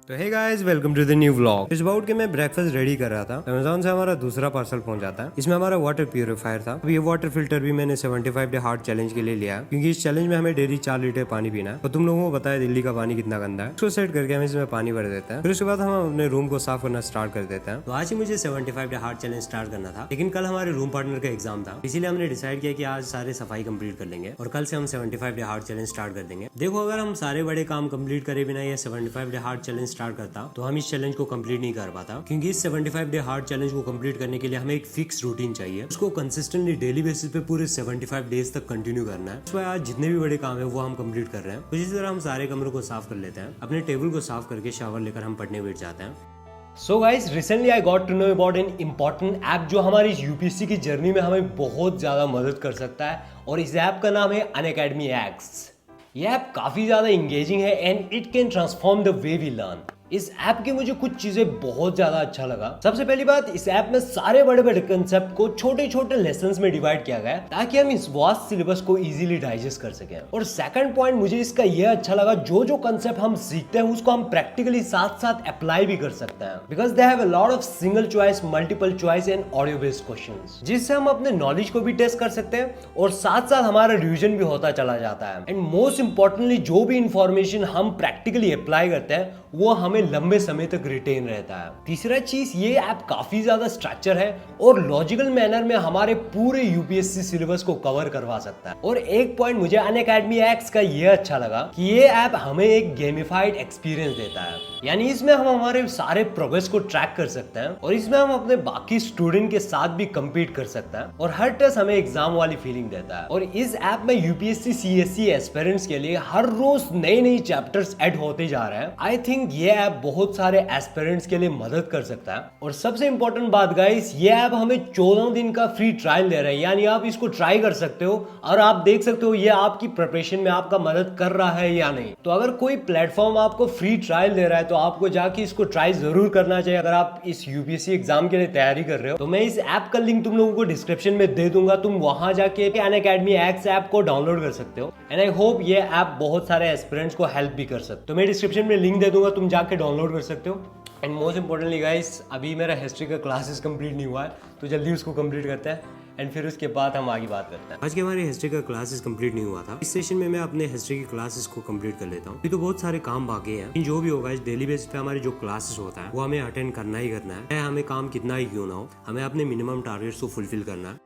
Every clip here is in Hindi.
तो hey guys welcome to the new vlog. इस बाउट के मैं ब्रेकफास्ट रेडी कर रहा था। अमेज़न से हमारा दूसरा पार्सल पहुंच जाता है। इसमें हमारा वाटर प्यूरिफायर था। अब ये वाटर फिल्टर भी मैंने 75 डे हार्ड चैलेंज के लिए लिया, क्योंकि इस चैलेंज में हमें डेली 4 लीटर पानी पीना है। तो तुम लोगों को पता है दिल्ली का पानी कितना गंदा है। उसको सेट करके हम इसमें पानी भर देते हैं। फिर उसके बाद हम अपने रूम को साफ करना स्टार्ट कर देते हैं। तो आज ही मुझे 75 डे हार्ड चैलेंज स्टार्ट करना था, लेकिन कल हमारे रूम पार्टनर का एग्जाम था, इसीलिए हमने डिसाइड किया कि आज सारे सफाई कंप्लीट कर लेंगे और कल से हम 75 डे हार्ड चैलेंज स्टार्ट कर देंगे। देखो, अगर हम सारे बड़े काम कंप्लीट करे बिना ये 75 डे हार्ड चैलेंज स्टार्ट करता तो हम इस चैलेंज को कंप्लीट नहीं कर पाता, क्योंकि इस 75 डे हार्ड चैलेंज को कंप्लीट करने के लिए हमें एक फिक्स रूटीन चाहिए। उसको कंसिस्टेंटली डेली बेसिस पे पूरे 75 डेज तक कंटिन्यू करना है। तो आज जितने भी बड़े काम है वो हम कंप्लीट कर रहे हैं। तो इसी तरह हम सारे कमरों को साफ कर लेते हैं, अपने टेबल को साफ करके शावर लेकर हम पढ़ने बैठ जाते हैं। So guys, recently I got to know about an important app जो हमारी इस यूपीएससी की जर्नी में हमें बहुत ज़्यादा मदद कर सकता है, और इस ऐप का नाम है अनअकैडमी एक्स। ये ऐप काफ़ी ज़्यादा इंगेजिंग है and it can transform the way we learn. इस ऐप के मुझे कुछ चीजें बहुत ज्यादा अच्छा लगा। सबसे पहली बात, इस ऐप में सारे बड़े बड़े कंसेप्ट को छोटे छोटे लेसन्स में डिवाइड किया गया है, ताकि हम इस वास्ट सिलेबस को इजीली डाइजेस्ट कर सकें। और सेकंड पॉइंट मुझे इसका यह अच्छा लगा, जो जो कंसेप्ट हम सीखते हैं उसको हम प्रैक्टिकली साथ साथ अप्लाई भी कर सकते हैं, because they have a lot of single choice, multiple choice and audio based questions, जिससे हम अपने नॉलेज को भी टेस्ट कर सकते हैं और साथ साथ हमारा रिविजन भी होता चला जाता है। एंड मोस्ट इंपॉर्टेंटली, जो भी इंफॉर्मेशन हम प्रैक्टिकली अप्लाई करते हैं वो हमें लंबे समय तक रिटेन रहता है। तीसरा चीज, ये ऐप काफी ज्यादा स्ट्रक्चर है और लॉजिकल मैनर में हमारे पूरे यूपीएससी सिलेबस को कवर करवा सकता है। और एक पॉइंट मुझे अनअकैडमी एक्स का ये अच्छा लगा कि ये ऐप हमें एक गेमिफाइड एक्सपीरियंस देता है, यानी इसमें हम हमारे सारे प्रोग्रेस को ट्रैक कर सकते हैं और इसमें हम अपने बाकी स्टूडेंट के साथ भी कम्पीट कर सकते हैं, और हर टेस्ट हमें एग्जाम वाली फीलिंग देता है। और इस ऐप में यूपीएससी सीएससी एस्पिरेंट्स के लिए हर रोज नए नए चैप्टर्स ऐड होते जा रहे हैं। आई थिंक ये ऐप बहुत सारे एस्पिरेंट्स के लिए मदद कर सकता है। और सबसे इंपॉर्टेंट बात गाइस, ये ऐप हमें 14 दिन का फ्री ट्रायल दे रहा है, यानी आप इसको ट्राई कर सकते हो और आप देख सकते हो ये आपकी प्रिपरेशन में आपका मदद कर रहा है या नहीं। तो अगर कोई प्लेटफॉर्म आपको फ्री ट्रायल दे रहा है तो आपको जाके इसको ट्राई जरूर करना चाहिए। अगर आप इस यूपीएससी एग्जाम के लिए तैयारी कर रहे हो तो मैं इस ऐप का लिंक तुम लोगों को डिस्क्रिप्शन में दे दूंगा, तुम वहां जाके अनअकैडमी एक्स ऐप को डाउनलोड कर सकते हो। एंड आई होप ये ऐप बहुत सारे एस्पिरेंट्स को हेल्प भी कर सकते हो। तो मैं डिस्क्रिप्शन में लिंक दे दूंगा, तुम जाके डाउनलोड कर सकते हो। एंड मोस्ट इंपॉर्टेंटली गाइस, अभी मेरा हिस्ट्री का क्लासेस कंप्लीट नहीं हुआ है, तो जल्दी उसको कंप्लीट करते हैं एंड फिर उसके बाद हम आगे बात करते हैं। आज के हमारे हिस्ट्री का क्लासेस कंप्लीट नहीं हुआ था। इस सेशन में मैं अपने हिस्ट्री की क्लासेस को कंप्लीट कर लेता हूँ। अभी तो बहुत सारे काम बाकी हैं, जो भी होगा इस डेली बेसिस पे हमारे जो क्लासेस होता है वो हमें अटेंड करना ही करना है। हमें काम कितना ही क्यों ना हो, हमें अपने मिनिमम टारगेट्स को फुलफिल करना है।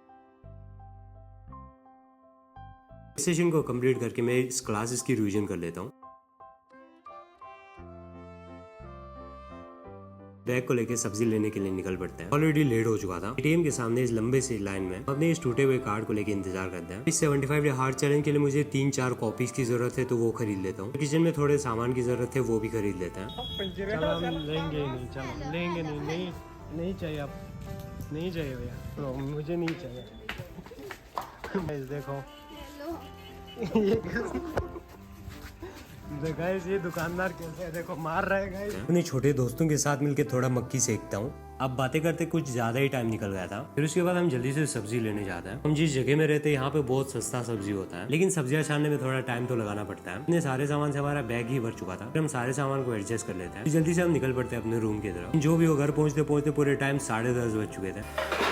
इस सेशन को कंप्लीट करके मैं इस क्लासेस की रिवीजन कर लेता हूँ। बैग को लेके सब्जी लेने के लिए निकल पड़ते हैं। ऑलरेडी लेट हो चुका था। एटीएम के सामने इस लंबे से लाइन में अपने इस टूटे हुए कार्ड को लेके इंतजार करते हैं। इस 75 डे हार्ड चैलेंज के लिए मुझे 3-4 कॉपीज की जरूरत है, तो वो खरीद लेता हूँ। किचन में थोड़े सामान की जरूरत है, वो भी खरीद लेते हैं। चलो हम लेंगे नहीं, चलो लेंगे नहीं, नहीं नहीं चाहिए, आप नहीं चाहिए भैया, तो मुझे नहीं चाहिए। देखो गाइस, ये दुकानदार कैसे है, देखो मार रहा है गाइस। अपने छोटे दोस्तों के साथ मिलकर थोड़ा मक्खी सेकता हूँ। अब बातें करते कुछ ज्यादा ही टाइम निकल गया था। फिर उसके बाद हम जल्दी से सब्जी लेने जाते हैं। हम जिस जगह में रहते हैं यहाँ पे बहुत सस्ता सब्जी होता है, लेकिन सब्जियां छानने में थोड़ा टाइम तो लगाना पड़ता है। इतने सारे सामान से हमारा बैग ही भर चुका था। फिर हम सारे सामान को एडजस्ट कर लेते हैं। जल्दी से हम निकल पड़ते हैं अपने रूम की तरफ। जो भी हो, घर पहुंचते पहुंचते पूरे टाइम 10:30 बज चुके थे।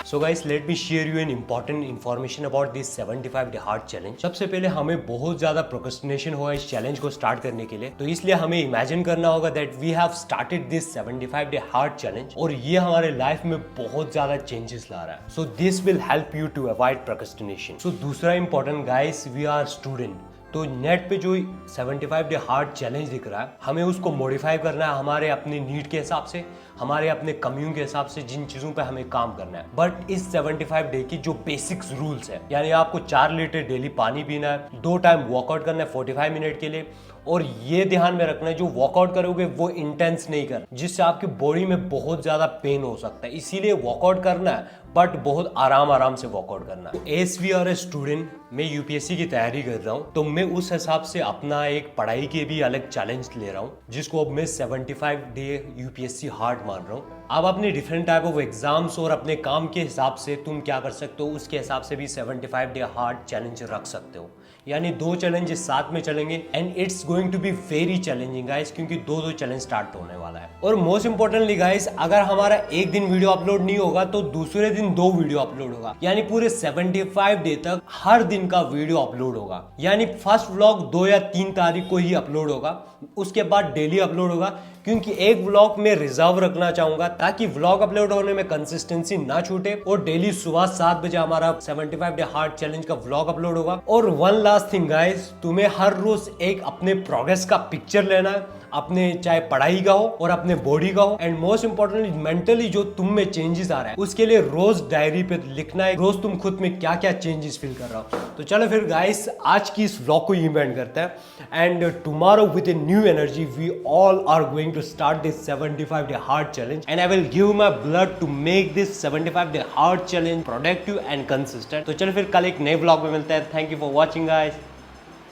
So guys, let me share you an important information about this 75 day hard challenge. सबसे पहले हमें बहुत ज्यादा प्रोक्रेस्टिनेशन हुआ इस चैलेंज को स्टार्ट करने के लिए, तो इसलिए हमें इमेजिन करना होगा that we have started this 75 day hard challenge, और ये हमारे लाइफ में बहुत ज्यादा चेंजेस ला रहा है। So this will help you to avoid procrastination. So दूसरा important guys, we are student, तो नेट पे जो 75 डे हार्ड चैलेंज दिख रहा है, हमें उसको मॉडिफाई करना है हमारे अपने नीड के हिसाब से, हमारे अपने कम्यून के हिसाब से, जिन चीज़ों पे हमें काम करना है। बट इस 75 डे की जो बेसिक्स रूल्स है, यानी आपको 4 लीटर डेली पानी पीना है, 2 टाइम वर्कआउट करना है 45 मिनट के लिए, और ये ध्यान में रखना है जो वर्कआउट करोगे वो इंटेंस नहीं कर, जिससे आपकी बॉडी में बहुत ज्यादा पेन हो सकता है। इसीलिए वर्कआउट करना है, बट बहुत आराम से वर्कआउट करना है। As we are a student, मैं यूपीएससी की तैयारी कर रहा हूँ, तो मैं उस हिसाब से अपना एक पढ़ाई के भी अलग चैलेंज ले रहा हूँ, जिसको अब मैं 75 डे यूपीएससी हार्ड मान रहा हूँ। आप अपने डिफरेंट टाइप ऑफ एग्जाम्स और अपने काम के हिसाब से तुम क्या कर सकते हो, उसके हिसाब से भी 75 डे हार्ड चैलेंज रख सकते हो। यानी 2 चैलेंजेस साथ में चलेंगे and it's going to be very challenging guys, क्योंकि 2 चैलेंज स्टार्ट होने वाला है। और मोस्ट इंपॉर्टेंटली गाइस, अगर हमारा एक दिन वीडियो अपलोड नहीं होगा तो दूसरे दिन 2 वीडियो अपलोड होगा, यानी पूरे 75 डे तक हर दिन का वीडियो अपलोड होगा। यानी फर्स्ट व्लॉग 2 या 3 तारीख को ही अपलोड होगा, उसके बाद डेली अपलोड होगा, क्योंकि एक व्लॉग में रिजर्व रखना चाहूंगा ताकि व्लॉग अपलोड होने में कंसिस्टेंसी ना छूटे। और डेली सुबह 7 बजे हमारा 75 डे हार्ड चैलेंज का व्लॉग अपलोड होगा। और वन लास्ट थिंग गाइस, तुम्हें हर रोज एक अपने प्रोग्रेस का पिक्चर लेना है, अपने चाहे पढ़ाई का हो और अपने बॉडी का हो, एंड मोस्ट इंपॉर्टेंटली मेंटली जो तुम में चेंजेस आ रहा है उसके लिए रोज डायरी पे लिखना है, रोज तुम खुद में क्या क्या चेंजेस फील कर रहा हो। तो चलो फिर गाइस, आज की इस व्लॉग को इवेंट करते हैं and tomorrow with a new energy we all are going to start this 75 day hard challenge and I will give my blood to make this 75 day hard challenge productive and consistent. तो चलो फिर कल एक नए व्लॉग में मिलते हैं। Thank you for watching guys.